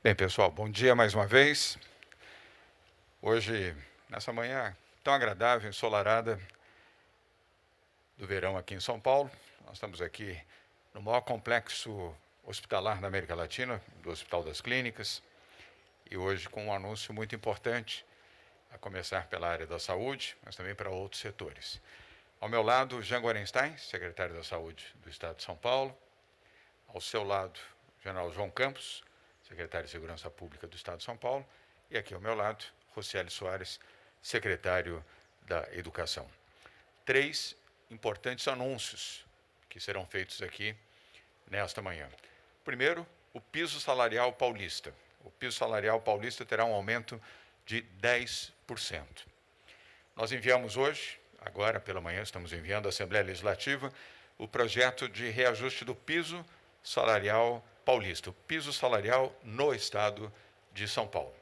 Bem, pessoal, bom dia mais uma vez. Hoje, nessa manhã tão agradável, ensolarada do verão aqui em São Paulo, nós estamos aqui no maior complexo hospitalar da América Latina, do Hospital das Clínicas, e hoje com um anúncio muito importante, a começar pela área da saúde, mas também para outros setores. Ao meu lado, Jean Gorenstein, secretário da Saúde do Estado de São Paulo. Ao seu lado, o general João Campos, secretário de Segurança Pública do Estado de São Paulo. E aqui ao meu lado, Rocieli Soares, secretário da Educação. 3 importantes anúncios que serão feitos aqui nesta manhã. Primeiro, o piso salarial paulista. O piso salarial paulista terá um aumento de 10%. Nós enviamos hoje, agora pela manhã, estamos enviando à Assembleia Legislativa, o projeto de reajuste do piso salarial paulista, o piso salarial no Estado de São Paulo.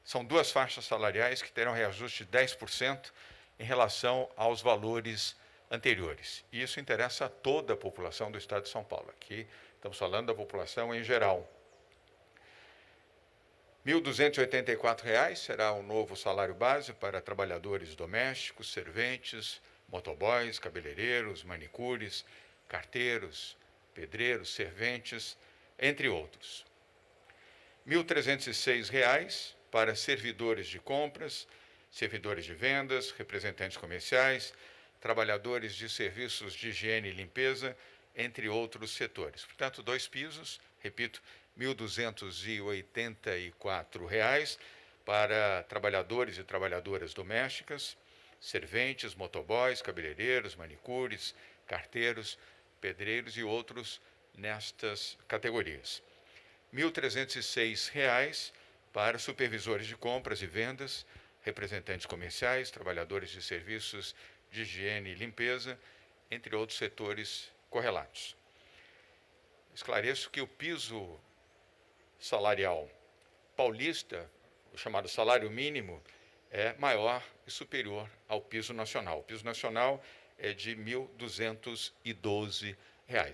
São 2 faixas salariais que terão reajuste de 10% em relação aos valores anteriores. E isso interessa a toda a população do Estado de São Paulo. Aqui estamos falando da população em geral. R$ 1.284 será o novo salário base para trabalhadores domésticos, serventes, motoboys, cabeleireiros, manicures, carteiros, pedreiros, serventes, entre outros. R$ 1.306 para servidores de compras, servidores de vendas, representantes comerciais, trabalhadores de serviços de higiene e limpeza, entre outros setores. Portanto, 2 pisos, repito, R$ 1.284 para trabalhadores e trabalhadoras domésticas, serventes, motoboys, cabeleireiros, manicures, carteiros, pedreiros e outros nestas categorias. R$ 1.306 para supervisores de compras e vendas, representantes comerciais, trabalhadores de serviços de higiene e limpeza, entre outros setores correlatos. Esclareço que o piso salarial paulista, o chamado salário mínimo, é maior e superior ao piso nacional. O piso nacional é de R$ 1.212.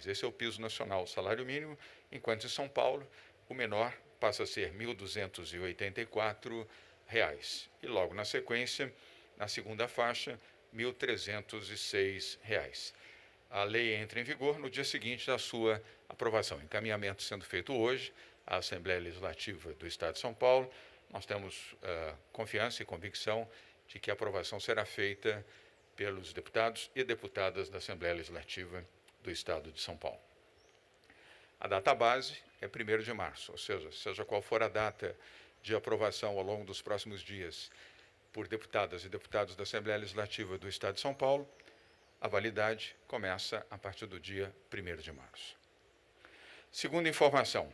Esse é o piso nacional, o salário mínimo, enquanto em São Paulo o menor passa a ser R$ 1.284. E logo na sequência, na segunda faixa, R$ 1.306. A lei entra em vigor no dia seguinte da sua aprovação. Encaminhamento sendo feito hoje à Assembleia Legislativa do Estado de São Paulo. Nós temos confiança e convicção de que a aprovação será feita pelos deputados e deputadas da Assembleia Legislativa do Estado de São Paulo. A data base é 1º de março, ou seja qual for a data de aprovação ao longo dos próximos dias por deputadas e deputados da Assembleia Legislativa do Estado de São Paulo, a validade começa a partir do dia 1º de março. Segunda informação,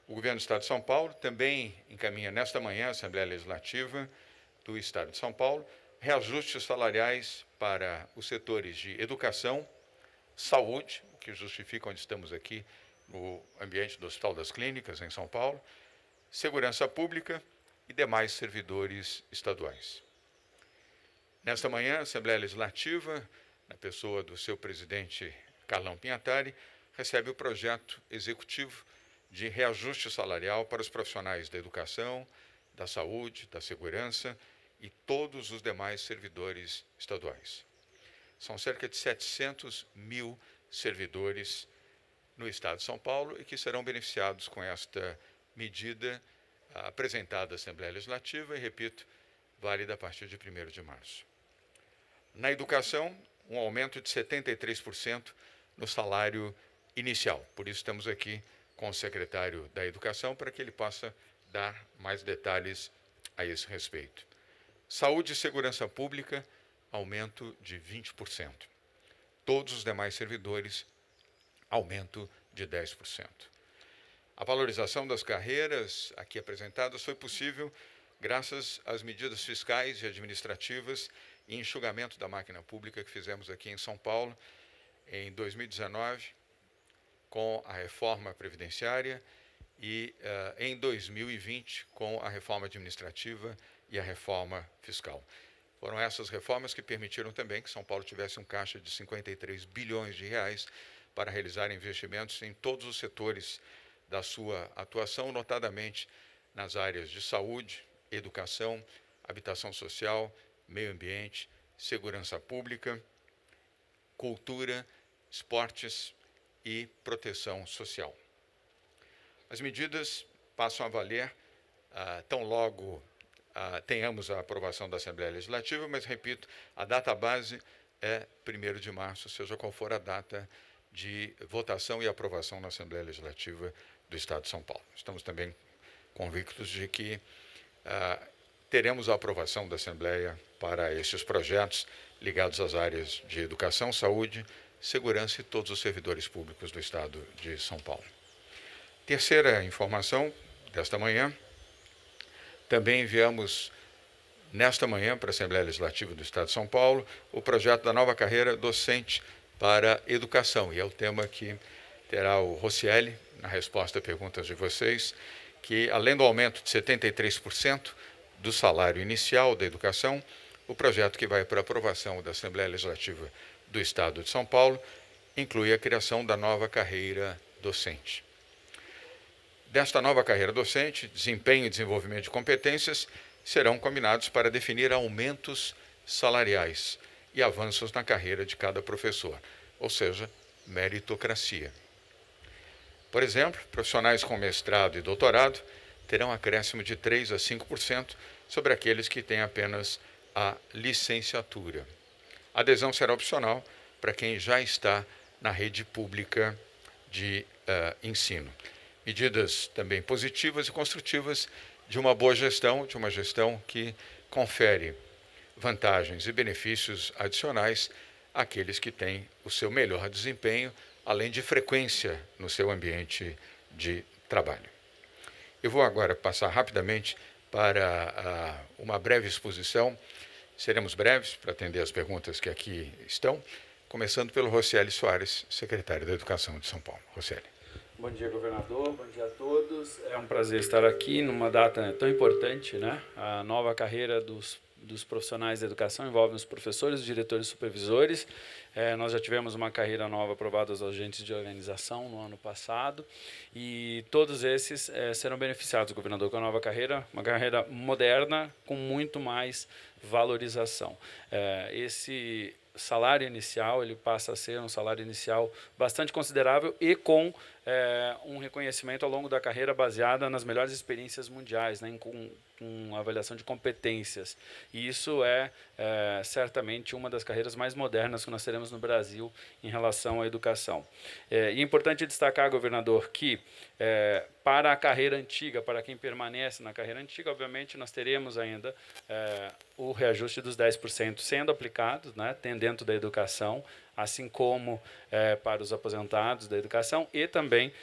o Governo do Estado de São Paulo também encaminha nesta manhã à Assembleia Legislativa do Estado de São Paulo reajustes salariais para os setores de educação, saúde, o que justifica onde estamos aqui no ambiente do Hospital das Clínicas, em São Paulo, segurança pública e demais servidores estaduais. Nesta manhã, a Assembleia Legislativa, na pessoa do seu presidente Carlão Pinhatari, recebe o projeto executivo de reajuste salarial para os profissionais da educação, da saúde, da segurança e todos os demais servidores estaduais. São cerca de 700 mil servidores no Estado de São Paulo e que serão beneficiados com esta medida apresentada à Assembleia Legislativa e, repito, válida a partir de 1º de março. Na educação, um aumento de 73% no salário inicial. Por isso estamos aqui com o secretário da Educação para que ele possa dar mais detalhes a esse respeito. Saúde e segurança pública, aumento de 20%. Todos os demais servidores, aumento de 10%. A valorização das carreiras aqui apresentadas foi possível graças às medidas fiscais e administrativas e enxugamento da máquina pública que fizemos aqui em São Paulo em 2019, com a reforma previdenciária, e em 2020, com a reforma administrativa e a reforma fiscal. Foram essas reformas que permitiram também que São Paulo tivesse um caixa de 53 bilhões de reais para realizar investimentos em todos os setores da sua atuação, notadamente nas áreas de saúde, educação, habitação social, meio ambiente, segurança pública, cultura, esportes e proteção social. As medidas passam a valer tão logo tenhamos a aprovação da Assembleia Legislativa, mas, repito, a data base é 1º de março, seja qual for a data de votação e aprovação na Assembleia Legislativa do Estado de São Paulo. Estamos também convictos de que teremos a aprovação da Assembleia para estes projetos ligados às áreas de educação, saúde, segurança e todos os servidores públicos do Estado de São Paulo. Terceira informação desta manhã, também enviamos nesta manhã para a Assembleia Legislativa do Estado de São Paulo o projeto da nova carreira docente para educação, e é o tema que terá o Roscielli na resposta a perguntas de vocês, que além do aumento de 73% do salário inicial da educação, o projeto que vai para aprovação da Assembleia Legislativa do Estado de São Paulo inclui a criação da nova carreira docente. Desta nova carreira docente, desempenho e desenvolvimento de competências serão combinados para definir aumentos salariais e avanços na carreira de cada professor, ou seja, meritocracia. Por exemplo, profissionais com mestrado e doutorado terão acréscimo de 3% a 5% sobre aqueles que têm apenas a licenciatura. A adesão será opcional para quem já está na rede pública de ensino. Medidas também positivas e construtivas de uma boa gestão, de uma gestão que confere vantagens e benefícios adicionais àqueles que têm o seu melhor desempenho, além de frequência no seu ambiente de trabalho. Eu vou agora passar rapidamente para uma breve exposição. Seremos breves para atender as perguntas que aqui estão, começando pelo Roscielli Soares, secretário da Educação de São Paulo. Roscielli. Bom dia, governador. Bom dia a todos. É um prazer estar aqui numa data tão importante, né? A nova carreira dos profissionais da educação envolve os professores, os diretores e supervisores. Nós já tivemos uma carreira nova aprovada aos agentes de organização no ano passado e todos esses serão beneficiados, governador, com a nova carreira, uma carreira moderna com muito mais valorização. Esse salário inicial ele passa a ser um salário inicial bastante considerável e com um reconhecimento ao longo da carreira baseada nas melhores experiências mundiais, né, com avaliação de competências. E isso é certamente uma das carreiras mais modernas que nós teremos no Brasil em relação à educação. E é importante destacar, governador, que para a carreira antiga, para quem permanece na carreira antiga, obviamente nós teremos ainda o reajuste dos 10% sendo aplicado, né, dentro da educação, assim como para os aposentados da educação e também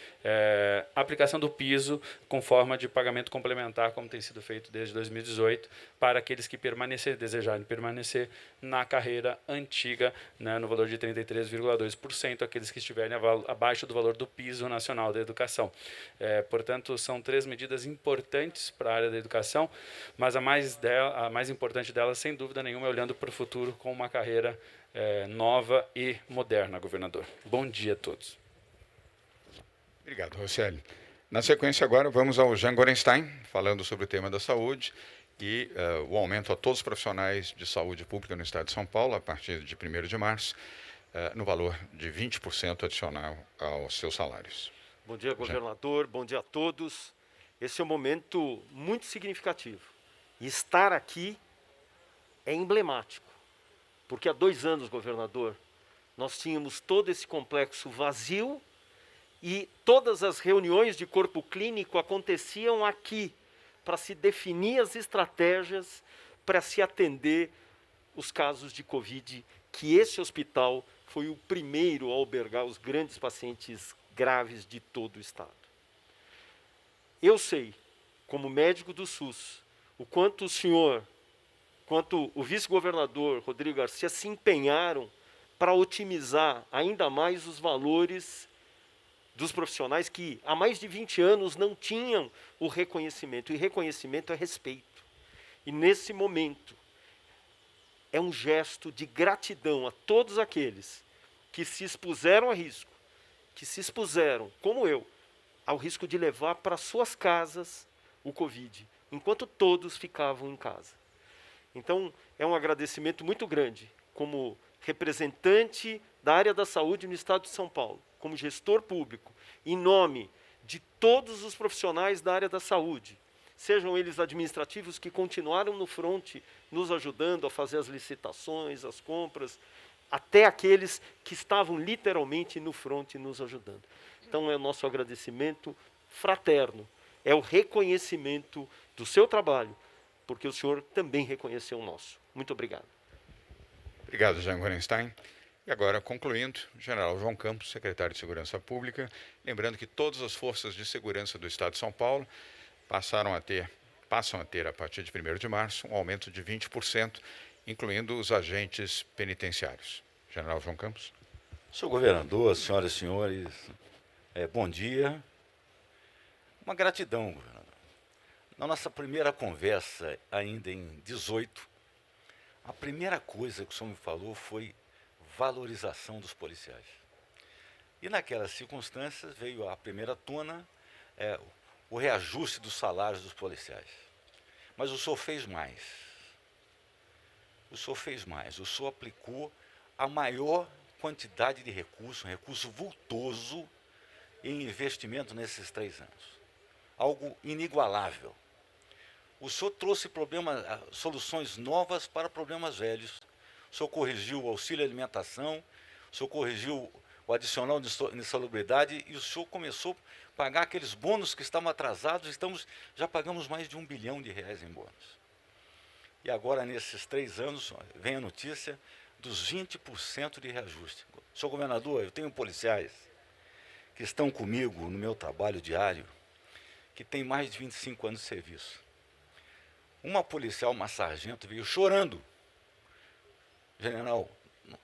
aplicação do piso com forma de pagamento complementar, como tem sido feito desde 2018, para aqueles que desejarem permanecer na carreira antiga, né, no valor de 33,2%, aqueles que estiverem abaixo do valor do piso nacional da educação. Portanto, são 3 medidas importantes para a área da educação, mas a mais importante delas, sem dúvida nenhuma, é olhando para o futuro com uma carreira nova e moderna, governador. Bom dia a todos. Obrigado, Roscielli. Na sequência, agora, vamos ao Jean Gorenstein, falando sobre o tema da saúde e o aumento a todos os profissionais de saúde pública no Estado de São Paulo, a partir de 1º de março, no valor de 20% adicional aos seus salários. Bom dia, governador. Bom dia a todos. Esse é um momento muito significativo. E estar aqui é emblemático. Porque há 2 anos, governador, nós tínhamos todo esse complexo vazio e todas as reuniões de corpo clínico aconteciam aqui para se definir as estratégias para se atender os casos de Covid, que esse hospital foi o primeiro a albergar os grandes pacientes graves de todo o estado. Eu sei, como médico do SUS, o quanto o senhor, quanto o vice-governador Rodrigo Garcia se empenharam para otimizar ainda mais os valores dos profissionais que há mais de 20 anos não tinham o reconhecimento. E reconhecimento é respeito. E nesse momento, é um gesto de gratidão a todos aqueles que se expuseram a risco, que se expuseram, como eu, ao risco de levar para suas casas o Covid, enquanto todos ficavam em casa. Então, é um agradecimento muito grande, como representante da área da saúde no Estado de São Paulo, como gestor público, em nome de todos os profissionais da área da saúde, sejam eles administrativos que continuaram no fronte, nos ajudando a fazer as licitações, as compras, até aqueles que estavam literalmente no fronte nos ajudando. Então, é o nosso agradecimento fraterno, é o reconhecimento do seu trabalho, porque o senhor também reconheceu o nosso. Muito obrigado. Obrigado, Jean Gorenstein. E agora, concluindo, o general João Campos, secretário de Segurança Pública, lembrando que todas as forças de segurança do Estado de São Paulo passam a ter, a partir de 1º de março, um aumento de 20%, incluindo os agentes penitenciários. General João Campos. Senhor governador, senhoras e senhores, bom dia. Uma gratidão, governador. Na nossa primeira conversa, ainda em 18, a primeira coisa que o senhor me falou foi valorização dos policiais. E naquelas circunstâncias veio a primeira tona, o reajuste dos salários dos policiais. Mas o senhor fez mais. O senhor fez mais. O senhor aplicou a maior quantidade de recursos, um recurso vultoso em investimento nesses 3 anos. Algo inigualável. O senhor trouxe soluções novas para problemas velhos. O senhor corrigiu o auxílio alimentação, o senhor corrigiu o adicional de insalubridade e o senhor começou a pagar aqueles bônus que estavam atrasados. Já pagamos mais de R$1 bilhão em bônus. E agora, nesses 3 anos, vem a notícia dos 20% de reajuste. Senhor governador, eu tenho policiais que estão comigo no meu trabalho diário, que têm mais de 25 anos de serviço. Uma policial, uma sargento, veio chorando. General,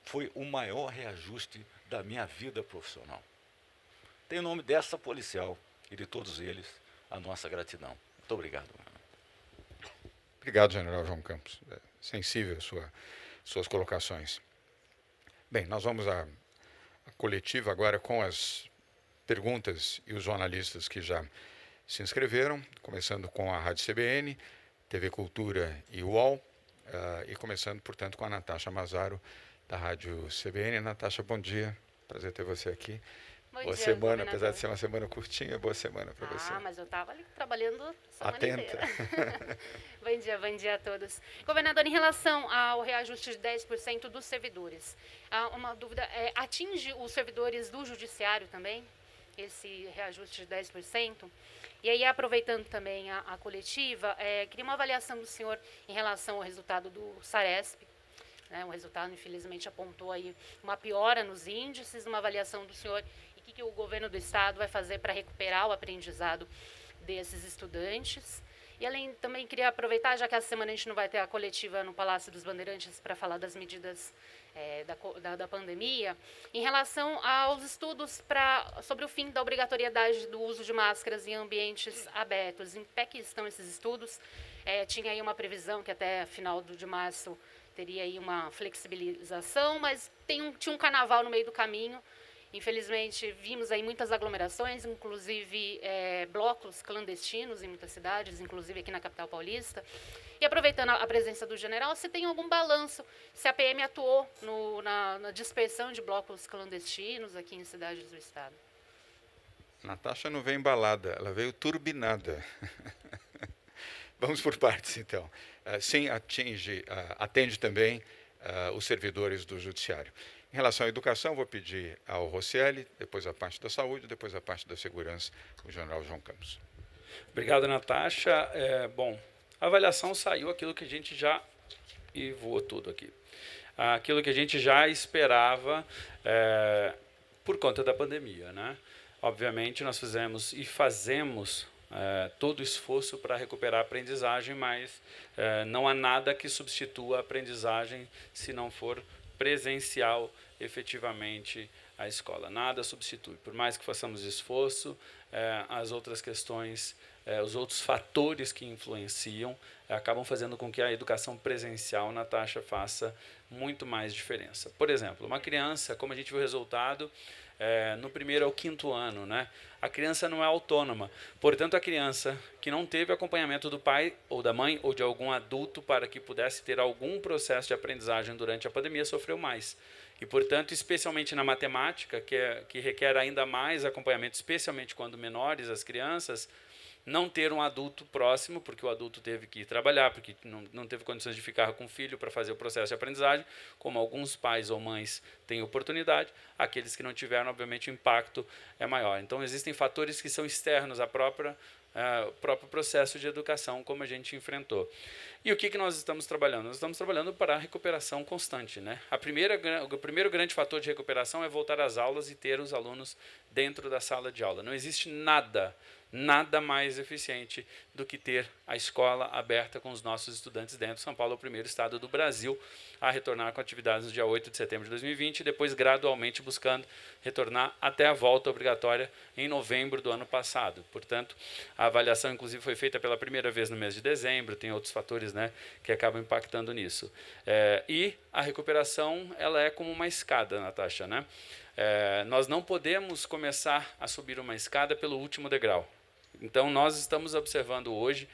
foi o maior reajuste da minha vida profissional. Tem o nome dessa policial e de todos eles a nossa gratidão. Muito obrigado. Obrigado, general João Campos. É sensível suas colocações. Bem, nós vamos à coletiva agora com as perguntas e os jornalistas que já se inscreveram, começando com a Rádio CBN, TV Cultura e UOL, e começando, portanto, com a Natasha Mazaro, da Rádio CBN. Natasha, bom dia. Prazer ter você aqui. Boa semana, apesar de ser uma semana curtinha, boa semana para você. Mas eu estava ali trabalhando a semana Atenta. inteira. Bom dia a todos. Governador, em relação ao reajuste de 10% dos servidores, uma dúvida, atinge os servidores do judiciário também, esse reajuste de 10%? E aí, aproveitando também a coletiva, queria uma avaliação do senhor em relação ao resultado do Saresp. O resultado, infelizmente, apontou aí uma piora nos índices, uma avaliação do senhor e o que o governo do Estado vai fazer para recuperar o aprendizado desses estudantes. E além, também queria aproveitar, já que essa semana a gente não vai ter a coletiva no Palácio dos Bandeirantes para falar das medidas da pandemia, em relação aos estudos sobre o fim da obrigatoriedade do uso de máscaras em ambientes abertos. Em pé que estão esses estudos? Tinha aí uma previsão que até final de março teria aí uma flexibilização, mas tinha um carnaval no meio do caminho. Infelizmente, vimos aí muitas aglomerações, inclusive blocos clandestinos em muitas cidades, inclusive aqui na capital paulista. E aproveitando a presença do general, se tem algum balanço, se a PM atuou na dispersão de blocos clandestinos aqui em cidades do estado? Natasha não veio embalada, ela veio turbinada. Vamos por partes, então. Sim, atende também os servidores do judiciário. Em relação à educação, vou pedir ao Rosselli, depois a parte da saúde, depois a parte da segurança, o general João Campos. Obrigado, Natasha. Bom, a avaliação saiu aquilo que a gente já... E voou tudo aqui. Aquilo que a gente já esperava por conta da pandemia, né? Obviamente, nós fizemos e fazemos todo o esforço para recuperar a aprendizagem, mas não há nada que substitua a aprendizagem se não for presencial efetivamente a escola. Nada substitui. Por mais que façamos esforço, as outras questões, os outros fatores que influenciam acabam fazendo com que a educação presencial, Natasha, faça muito mais diferença. Por exemplo, uma criança, como a gente viu o resultado, no 1º ao 5º ano, né? A criança não é autônoma. Portanto, a criança que não teve acompanhamento do pai ou da mãe ou de algum adulto para que pudesse ter algum processo de aprendizagem durante a pandemia sofreu mais. E, portanto, especialmente na matemática, que requer ainda mais acompanhamento, especialmente quando menores, as crianças, não ter um adulto próximo, porque o adulto teve que ir trabalhar, porque não teve condições de ficar com o filho para fazer o processo de aprendizagem, como alguns pais ou mães têm oportunidade, aqueles que não tiveram, obviamente, o impacto é maior. Então, existem fatores que são externos ao próprio processo de educação, como a gente enfrentou. E o que nós estamos trabalhando? Nós estamos trabalhando para a recuperação constante, né? O primeiro grande fator de recuperação é voltar às aulas e ter os alunos dentro da sala de aula. Não existe nada mais eficiente do que ter a escola aberta com os nossos estudantes dentro. São Paulo é o primeiro estado do Brasil a retornar com atividades no dia 8 de setembro de 2020 e depois gradualmente buscando retornar até a volta obrigatória em novembro do ano passado. Portanto, a avaliação inclusive foi feita pela primeira vez no mês de dezembro, tem outros fatores, né, que acabam impactando nisso. E a recuperação ela é como uma escada, Natasha, né? Nós não podemos começar a subir uma escada pelo último degrau. Então, nós estamos observando hoje,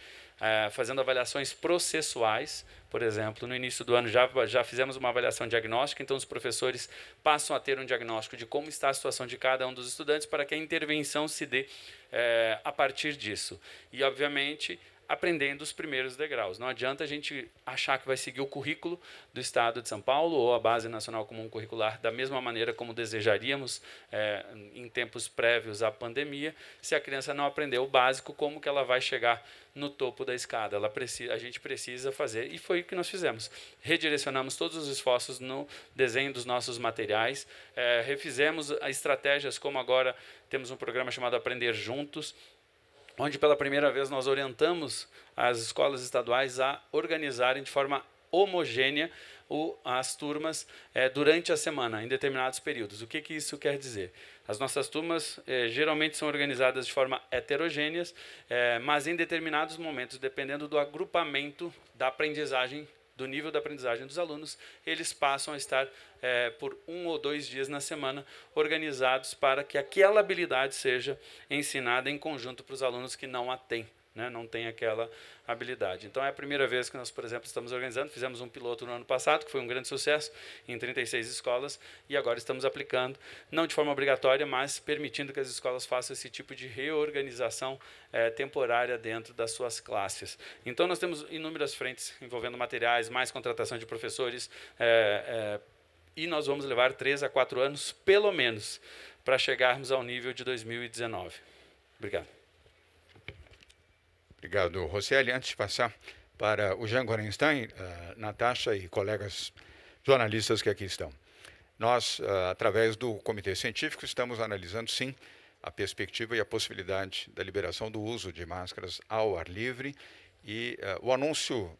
fazendo avaliações processuais. Por exemplo, no início do ano já fizemos uma avaliação diagnóstica, então os professores passam a ter um diagnóstico de como está a situação de cada um dos estudantes para que a intervenção se dê a partir disso. E, obviamente, aprendendo os primeiros degraus. Não adianta a gente achar que vai seguir o currículo do Estado de São Paulo ou a Base Nacional Comum Curricular da mesma maneira como desejaríamos em tempos prévios à pandemia, se a criança não aprender o básico, como que ela vai chegar no topo da escada? A gente precisa fazer, e foi o que nós fizemos. Redirecionamos todos os esforços no desenho dos nossos materiais, refizemos estratégias, como agora temos um programa chamado Aprender Juntos, onde pela primeira vez nós orientamos as escolas estaduais a organizarem de forma homogênea as turmas durante a semana, em determinados períodos. O que isso quer dizer? As nossas turmas geralmente são organizadas de forma heterogêneas, mas em determinados momentos, dependendo do agrupamento da aprendizagem, do nível da aprendizagem dos alunos, eles passam a estar por 1 ou 2 dias na semana organizados para que aquela habilidade seja ensinada em conjunto para os alunos que não a têm, né, não têm aquela habilidade. Então, é a primeira vez que nós, por exemplo, estamos organizando. Fizemos um piloto no ano passado, que foi um grande sucesso, em 36 escolas, e agora estamos aplicando, não de forma obrigatória, mas permitindo que as escolas façam esse tipo de reorganização temporária dentro das suas classes. Então, nós temos inúmeras frentes envolvendo materiais, mais contratação de professores, e nós vamos levar 3 a 4 anos, pelo menos, para chegarmos ao nível de 2019. Obrigado. Obrigado, Roseli. Antes de passar para o Jean Gorenstein, Natasha e colegas jornalistas que aqui estão. Nós, através do Comitê Científico, estamos analisando, sim, a perspectiva e a possibilidade da liberação do uso de máscaras ao ar livre e o anúncio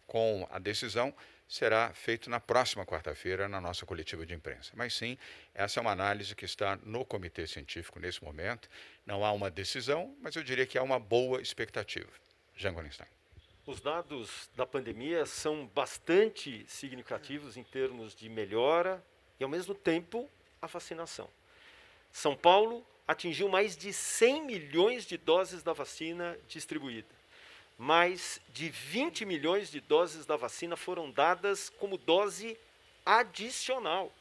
com a decisão será feito na próxima quarta-feira na nossa coletiva de imprensa. Mas sim, essa é uma análise que está no Comitê Científico nesse momento. Não há uma decisão, mas eu diria que há uma boa expectativa. Jean Gorenstein. Os dados da pandemia são bastante significativos em termos de melhora e, ao mesmo tempo, a vacinação. São Paulo atingiu mais de 100 milhões de doses da vacina distribuída. Mais de 20 milhões de doses da vacina foram dadas como dose adicional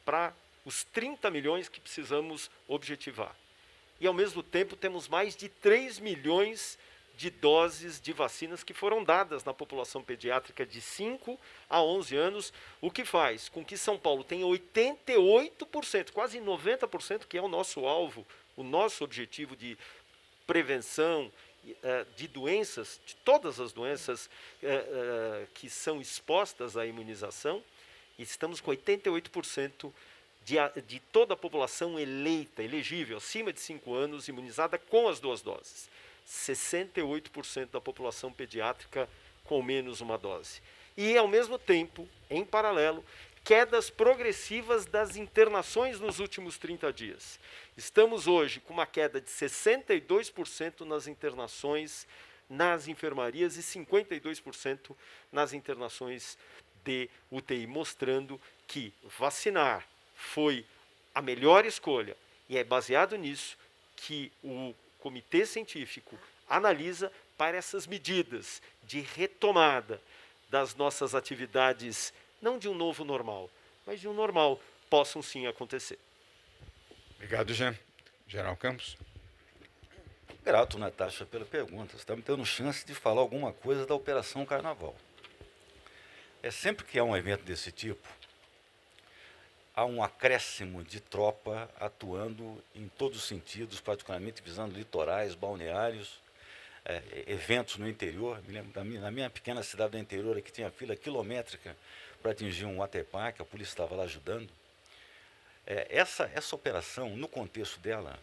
para os 30 milhões que precisamos objetivar. E, ao mesmo tempo, temos mais de 3 milhões de doses de vacinas que foram dadas na população pediátrica de 5 a 11 anos, o que faz com que São Paulo tenha 88%, quase 90%, que é o nosso alvo, o nosso objetivo de prevenção de doenças, de todas as doenças que são expostas à imunização, e estamos com 88% de toda a população elegível, acima de 5 anos, imunizada com as 2 doses. 68% da população pediátrica com menos uma dose. E, ao mesmo tempo, em paralelo, quedas progressivas das internações nos últimos 30 dias. Estamos hoje com uma queda de 62% nas internações nas enfermarias e 52% nas internações de UTI, mostrando que vacinar foi a melhor escolha. E é baseado nisso que o comitê científico analisa para essas medidas de retomada das nossas atividades, não de um novo normal, mas de um normal, possam sim acontecer. Obrigado, Jean. General Campos. Grato, Natasha, pela pergunta. Você está me dando chance de falar alguma coisa da Operação Carnaval. Sempre que há um evento desse tipo, há um acréscimo de tropa atuando em todos os sentidos, particularmente visando litorais, balneários, eventos no interior. Me lembro na minha pequena cidade do interior, aqui tinha fila quilométrica para atingir um waterpark, a polícia estava lá ajudando. Essa operação, no contexto dela,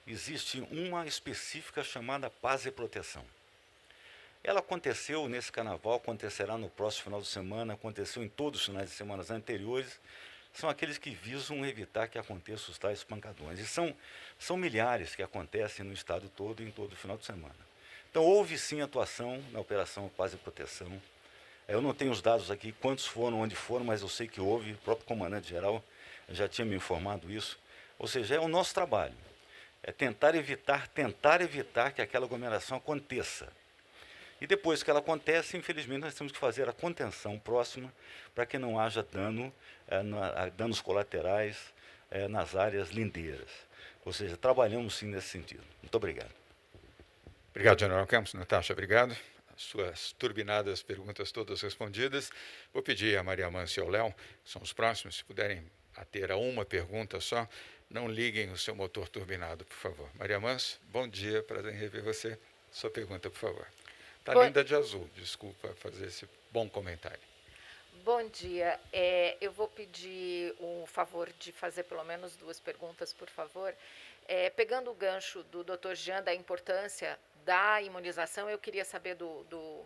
existe uma específica chamada Paz e Proteção. Ela aconteceu nesse carnaval, acontecerá no próximo final de semana, aconteceu em todos os finais de semana anteriores. São aqueles que visam evitar que aconteçam os tais pancadões. E são milhares que acontecem no estado todo, em todo final de semana. Então, houve sim atuação na Operação Paz e Proteção. Eu não tenho os dados aqui, quantos foram, onde foram, mas eu sei que houve, o próprio comandante-geral já tinha me informado isso. Ou seja, é o nosso trabalho. É tentar evitar que aquela aglomeração aconteça. E depois que ela acontece, infelizmente, nós temos que fazer a contenção próxima para que não haja danos colaterais nas áreas lindeiras. Ou seja, trabalhamos sim nesse sentido. Muito obrigado. Obrigado, General Campos. Natasha, obrigado. As suas turbinadas perguntas todas respondidas. Vou pedir a Maria Amância e ao Léo, que são os próximos, se puderem ater a uma pergunta só, não liguem o seu motor turbinado, por favor. Maria Amância, bom dia, prazer em rever você. Sua pergunta, por favor. Está linda de azul, desculpa fazer esse bom comentário. Bom dia. Eu vou pedir um favor de fazer pelo menos 2 perguntas, por favor. Pegando o gancho do Dr. Jean da importância da imunização, eu queria saber do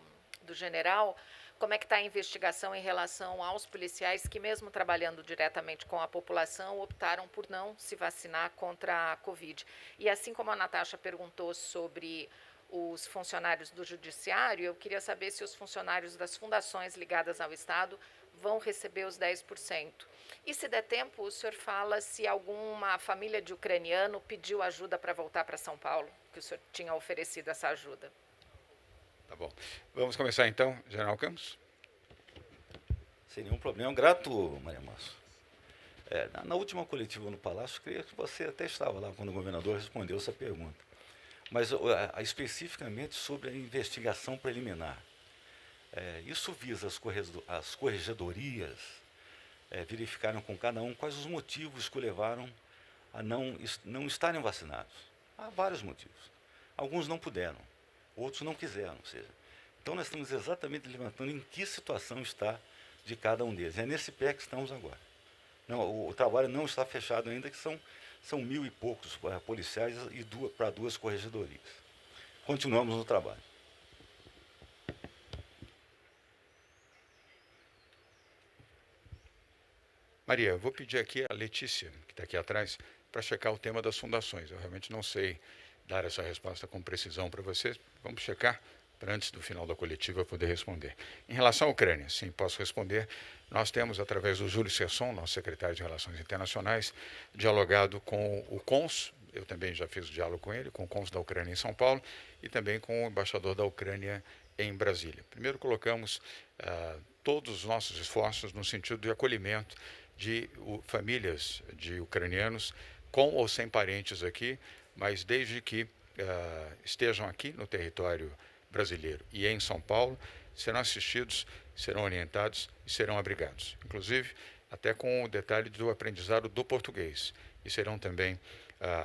general como é que está a investigação em relação aos policiais que, mesmo trabalhando diretamente com a população, optaram por não se vacinar contra a Covid. E assim como a Natasha perguntou sobre os funcionários do Judiciário, eu queria saber se os funcionários das fundações ligadas ao Estado vão receber os 10%. E, se der tempo, o senhor fala se alguma família de ucraniano pediu ajuda para voltar para São Paulo, que o senhor tinha oferecido essa ajuda. Tá bom. Vamos começar então, General Campos. Sem nenhum problema. Grato, Maria Amância. Na última coletiva no Palácio, creio que você até estava lá quando o governador respondeu essa pergunta. Mas especificamente sobre a investigação preliminar. Isso visa as corregedorias verificaram com cada um quais os motivos que o levaram a não estarem vacinados. Há vários motivos. Alguns não puderam, outros não quiseram. Ou seja, então nós estamos exatamente levantando em que situação está de cada um deles. É nesse pé que estamos agora. Não, o trabalho não está fechado ainda, que são 1.000 e poucos policiais e para 2 corregedorias. Continuamos no trabalho. Maria, eu vou pedir aqui a Letícia, que está aqui atrás, para checar o tema das fundações. Eu realmente não sei dar essa resposta com precisão para vocês. Vamos checar para antes do final da coletiva eu poder responder. Em relação à Ucrânia, sim, posso responder. Nós temos, através do Júlio Sesson, nosso secretário de Relações Internacionais, dialogado com o CONS, eu também já fiz o diálogo com ele, com o CONS da Ucrânia em São Paulo e também com o embaixador da Ucrânia em Brasília. Primeiro colocamos todos os nossos esforços no sentido de acolhimento de famílias de ucranianos com ou sem parentes aqui, mas desde que estejam aqui no território brasileiro e em São Paulo, serão assistidos, serão orientados e serão abrigados. Inclusive, até com o detalhe do aprendizado do português. E serão também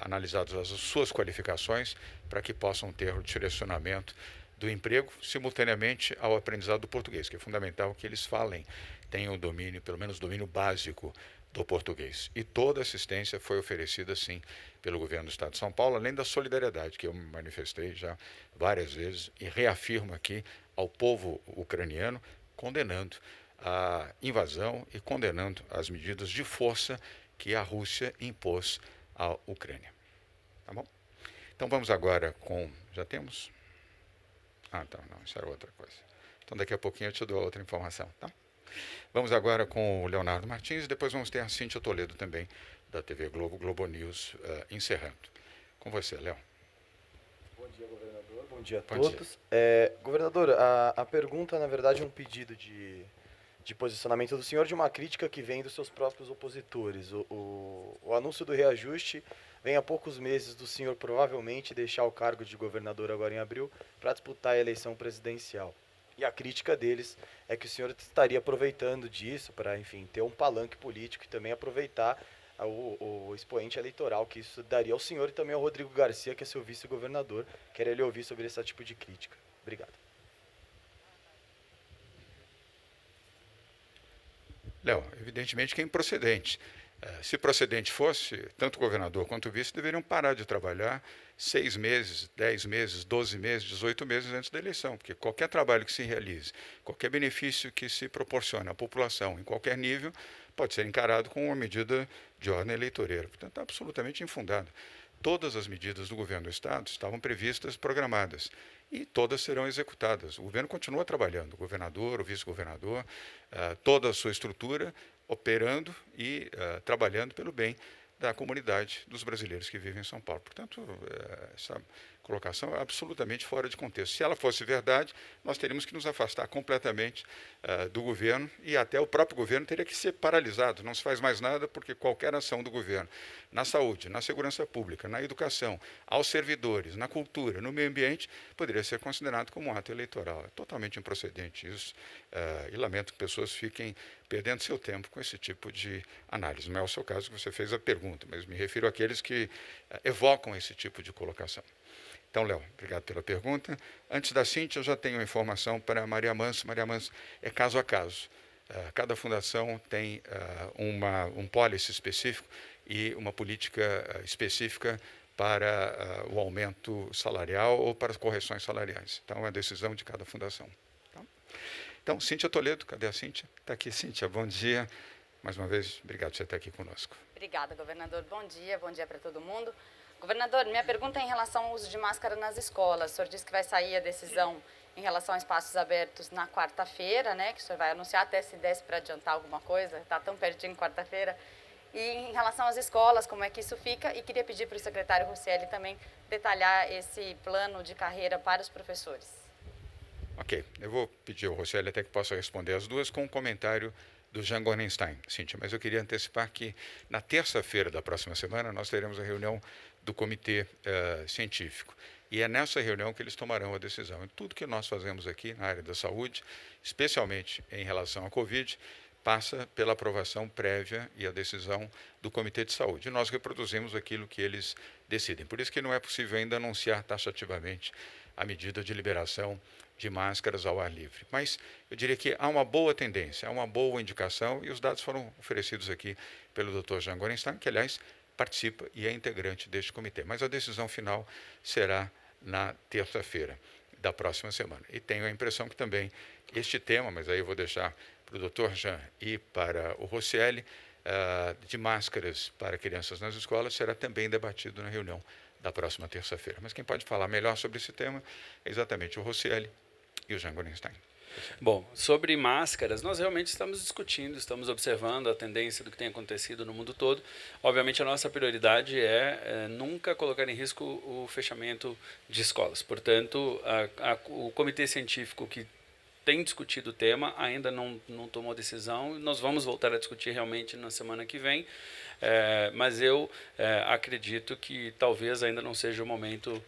analisadas as suas qualificações para que possam ter o direcionamento do emprego simultaneamente ao aprendizado do português, que é fundamental que eles falem, tenham o domínio, pelo menos o domínio básico do português. E toda assistência foi oferecida, sim, pelo governo do Estado de São Paulo, além da solidariedade que eu me manifestei já várias vezes e reafirmo aqui ao povo ucraniano, condenando a invasão e condenando as medidas de força que a Rússia impôs à Ucrânia. Tá bom? Então vamos agora com... Já temos? Ah, tá, não, isso era outra coisa. Então daqui a pouquinho eu te dou outra informação, tá? Vamos agora com o Leonardo Martins e depois vamos ter a Cíntia Toledo também da TV Globo, Globo News, encerrando. Com você, Léo. Bom dia, governador. Bom dia a Bom todos. Governador, a pergunta, na verdade, é um pedido de posicionamento do senhor de uma crítica que vem dos seus próprios opositores. O anúncio do reajuste vem há poucos meses do senhor provavelmente deixar o cargo de governador agora em abril para disputar a eleição presidencial. E a crítica deles é que o senhor estaria aproveitando disso para, enfim, ter um palanque político e também aproveitar o expoente eleitoral que isso daria ao senhor e também ao Rodrigo Garcia, que é seu vice-governador. Queria lhe ouvir sobre esse tipo de crítica. Obrigado. Léo, evidentemente que é improcedente. Se procedente fosse, tanto o governador quanto o vice deveriam parar de trabalhar 6 meses, 10 meses, 12 meses, 18 meses antes da eleição, porque qualquer trabalho que se realize, qualquer benefício que se proporcione à população em qualquer nível, pode ser encarado como uma medida de ordem eleitoreira. Portanto, é absolutamente infundado. Todas as medidas do governo do Estado estavam previstas, programadas, e todas serão executadas. O governo continua trabalhando, o governador, o vice-governador, toda a sua estrutura operando e trabalhando pelo bem da comunidade dos brasileiros que vivem em São Paulo. Portanto, essa colocação é absolutamente fora de contexto. Se ela fosse verdade, nós teríamos que nos afastar completamente do governo e até o próprio governo teria que ser paralisado. Não se faz mais nada porque qualquer ação do governo na saúde, na segurança pública, na educação, aos servidores, na cultura, no meio ambiente, poderia ser considerado como um ato eleitoral. É totalmente improcedente isso e lamento que pessoas fiquem perdendo seu tempo com esse tipo de análise. Não é o seu caso que você fez a pergunta, mas me refiro àqueles que evocam esse tipo de colocação. Então, Léo, obrigado pela pergunta. Antes da Cíntia, eu já tenho informação para a Maria Manso. Maria Manso, é caso a caso. Cada fundação tem um policy específico e uma política específica para o aumento salarial ou para as correções salariais. Então, é a decisão de cada fundação. Tá? Então, Cíntia Toledo, cadê a Cíntia? Está aqui, Cíntia, bom dia. Mais uma vez, obrigado por você estar aqui conosco. Obrigada, governador. Bom dia para todo mundo. Governador, minha pergunta é em relação ao uso de máscara nas escolas. O senhor disse que vai sair a decisão em relação a espaços abertos na quarta-feira, né? Que o senhor vai anunciar, até se desse para adiantar alguma coisa, está tão pertinho quarta-feira. E em relação às escolas, como é que isso fica? E queria pedir para o secretário Russelli também detalhar esse plano de carreira para os professores. Ok, eu vou pedir ao Russelli até que possa responder as duas com um comentário do Jean Gorenstein, Cíntia, mas eu queria antecipar que na terça-feira da próxima semana nós teremos a reunião do comitê científico. E é nessa reunião que eles tomarão a decisão. E tudo que nós fazemos aqui na área da saúde, especialmente em relação à Covid, passa pela aprovação prévia e a decisão do Comitê de Saúde. E nós reproduzimos aquilo que eles decidem. Por isso que não é possível ainda anunciar taxativamente a medida de liberação de máscaras ao ar livre. Mas eu diria que há uma boa tendência, há uma boa indicação, e os dados foram oferecidos aqui pelo Dr. Jean Gorenstein, que, aliás, participa e é integrante deste comitê. Mas a decisão final será na terça-feira da próxima semana. E tenho a impressão que também este tema, mas aí eu vou deixar para o Dr. Jean e para o Russelli, de máscaras para crianças nas escolas, será também debatido na reunião da próxima terça-feira. Mas quem pode falar melhor sobre esse tema é exatamente o Russelli e o Jean Gorenstein. Bom, sobre máscaras, nós realmente estamos discutindo, estamos observando a tendência do que tem acontecido no mundo todo. Obviamente, a nossa prioridade é nunca colocar em risco o fechamento de escolas. Portanto, o comitê científico que tem discutido o tema ainda não tomou decisão. Nós vamos voltar a discutir realmente na semana que vem. Mas eu acredito que talvez ainda não seja o momento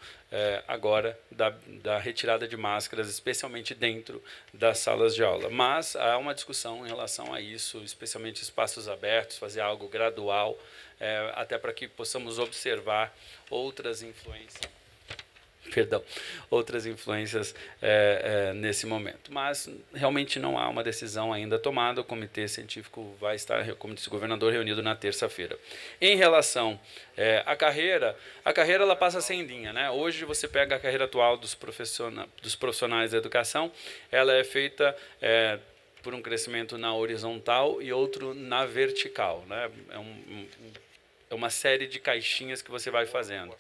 agora da retirada de máscaras, especialmente dentro das salas de aula. Mas há uma discussão em relação a isso, especialmente espaços abertos, fazer algo gradual, até para que possamos observar outras influências. Outras influências nesse momento. Mas realmente não há uma decisão ainda tomada. O comitê científico vai estar, como disse o governador, reunido na terça-feira. Em relação à carreira, ela passa a ser em linha, né? Hoje você pega a carreira atual dos profissionais da educação, ela é feita por um crescimento na horizontal e outro na vertical, né? É uma série de caixinhas que você vai fazendo.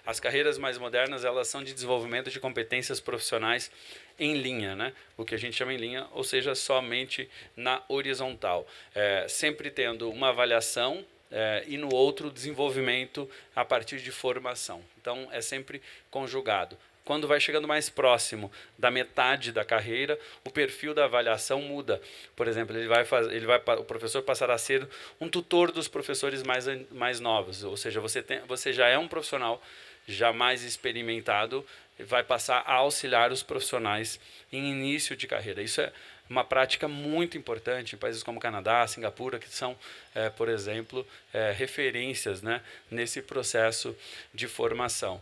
As carreiras mais modernas, elas são de desenvolvimento de competências profissionais em linha, né? O que a gente chama em linha, ou seja, somente na horizontal. Sempre tendo uma avaliação e no outro desenvolvimento a partir de formação. Então, é sempre conjugado. Quando vai chegando mais próximo da metade da carreira, o perfil da avaliação muda. Por exemplo, o professor passará a ser um tutor dos professores mais novos, ou seja, você já é um profissional já mais experimentado, vai passar a auxiliar os profissionais em início de carreira. Isso é uma prática muito importante em países como Canadá, Singapura, que são, por exemplo, referências, né, nesse processo de formação.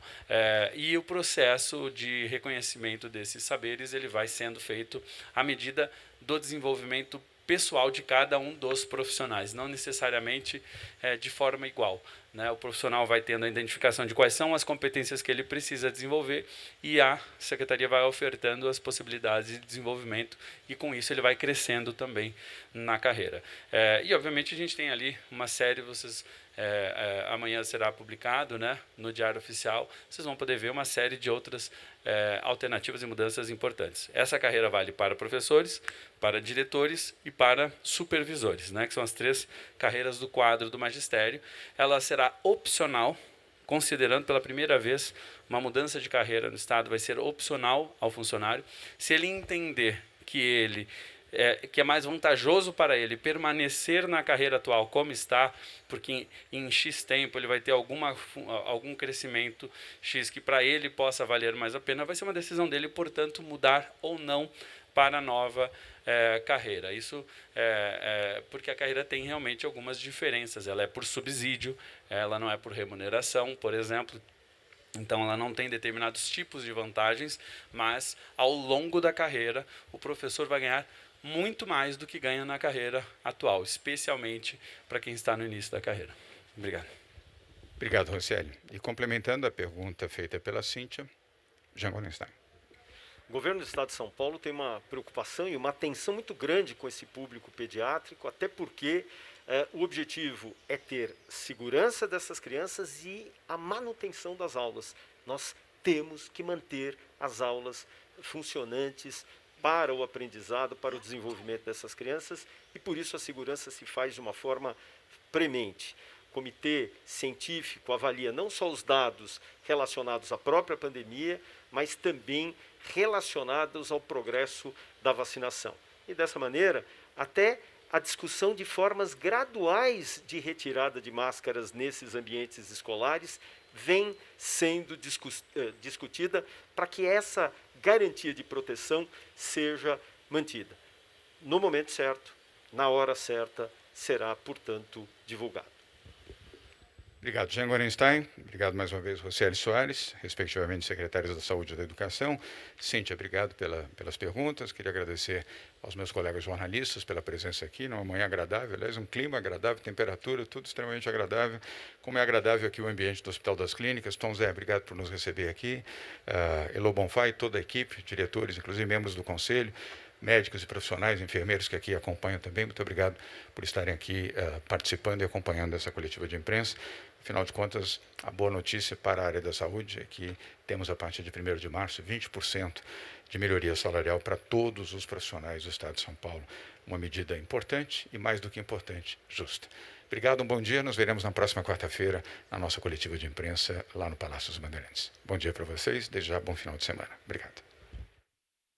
E o processo de reconhecimento desses saberes ele vai sendo feito à medida do desenvolvimento pessoal de cada um dos profissionais, não necessariamente de forma igual, né? O profissional vai tendo a identificação de quais são as competências que ele precisa desenvolver e a secretaria vai ofertando as possibilidades de desenvolvimento e com isso ele vai crescendo também na carreira. E obviamente a gente tem ali uma série, amanhã será publicado, né, no Diário Oficial, vocês vão poder ver uma série de outras alternativas e mudanças importantes. Essa carreira vale para professores, para diretores e para supervisores, né, que são as 3 carreiras do quadro do magistério. Ela será opcional, considerando pela primeira vez uma mudança de carreira no Estado, vai ser opcional ao funcionário. Se ele entender que é mais vantajoso para ele permanecer na carreira atual como está, porque em X tempo ele vai ter algum crescimento X que para ele possa valer mais a pena, vai ser uma decisão dele, portanto, mudar ou não para a nova carreira. Isso porque a carreira tem realmente algumas diferenças. Ela é por subsídio, ela não é por remuneração, por exemplo. Então, ela não tem determinados tipos de vantagens, mas ao longo da carreira, o professor vai ganhar muito mais do que ganha na carreira atual, especialmente para quem está no início da carreira. Obrigado. Obrigado, Rosselli. E complementando a pergunta feita pela Cíntia, Jean Gorenstein. O governo do Estado de São Paulo tem uma preocupação e uma atenção muito grande com esse público pediátrico, até porque o objetivo é ter segurança dessas crianças e a manutenção das aulas. Nós temos que manter as aulas funcionantes para o aprendizado, para o desenvolvimento dessas crianças, e por isso a segurança se faz de uma forma premente. O comitê científico avalia não só os dados relacionados à própria pandemia, mas também relacionados ao progresso da vacinação. E dessa maneira, até a discussão de formas graduais de retirada de máscaras nesses ambientes escolares vem sendo discutida para que essa garantia de proteção seja mantida. No momento certo, na hora certa, será, portanto, divulgado. Obrigado, Jean Gorenstein. Obrigado mais uma vez, Rosselli Soares, respectivamente secretários da Saúde e da Educação. Cíntia, obrigado pelas perguntas. Queria agradecer aos meus colegas jornalistas pela presença aqui, numa manhã agradável, aliás, um clima agradável, temperatura, tudo extremamente agradável. Como é agradável aqui o ambiente do Hospital das Clínicas. Tom Zé, obrigado por nos receber aqui. Elo Bonfá e toda a equipe, diretores, inclusive membros do Conselho, médicos e profissionais, enfermeiros que aqui acompanham também, muito obrigado por estarem aqui participando e acompanhando essa coletiva de imprensa. Afinal de contas, a boa notícia para a área da saúde é que temos, a partir de 1º de março, 20% de melhoria salarial para todos os profissionais do Estado de São Paulo. Uma medida importante e, mais do que importante, justa. Obrigado, um bom dia. Nos veremos na próxima quarta-feira na nossa coletiva de imprensa lá no Palácio dos Bandeirantes. Bom dia para vocês, desde já, bom final de semana. Obrigado.